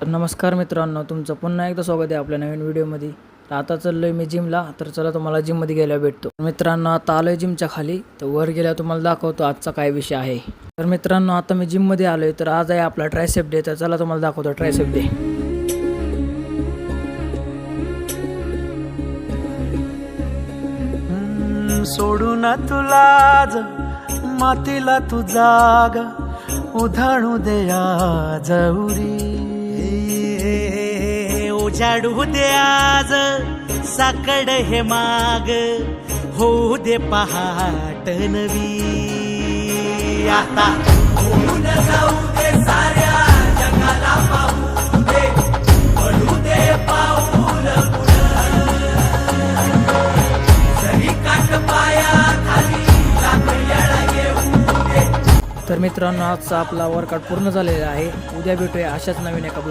तर नमस्कार मित्रांनो, तुमचं पुन्हा एकदा स्वागत आहे आपल्या नवीन व्हिडिओमध्ये। तर आता चाललो आहे मी जिमला। तर चला तुम्हाला जिममध्ये गेल्यावर भेटतो। मित्रांनो, आता आलो आहे जिमच्या खाली। तर वर गेल्यावर तुम्हाला दाखवतो आजचा काय विषय आहे। तर मित्रांनो, आता मी जिममध्ये आलो आहे। तर आज आहे आपला ट्रायसेप डे। तर चला तुम्हाला दाखवतो ट्रायसेप डे। सोडून तुला मातीला तू जाग उधाणू दे आज उरी उजाडू दे आज साकड हे माग होऊ दे पहाट नवी आता होऊन जाऊ दे साऱ्या जगाला पाहू दे पडू दे पाऊल जरी काट पाया खाली लाकड्याला येऊ दे। तर मित्रांनो, आजचा आपला वर्कआउट पूर्ण झालेला आहे। उद्या भेटूया अशाच नवीन एका